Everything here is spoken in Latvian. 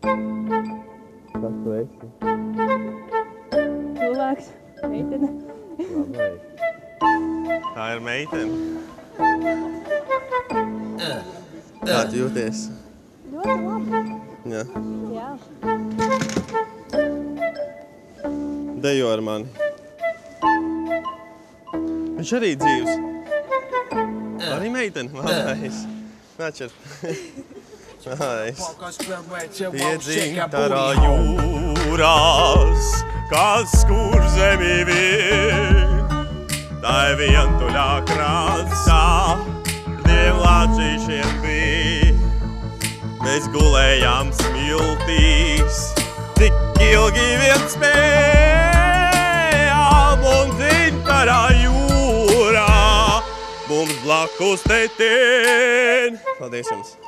Kas tu esi? Cilvēks, meitene. Labai. Tā ir meitene. Kā tu jūties? Ļoti labi. Jā. Jā. Dejo ar mani. Viņš arī dzīvs. Arī meitene. Labais. Nāčer. Labais. Iedzintarā jūrās, kas kur zemi vien. Tai vientuļā krastā diviem lāčīšiem bij. Mēs gulējām smiltīs, tik ilgi vien spējām, un dzintarā jūrā mums blakus tetien. Paldies jums!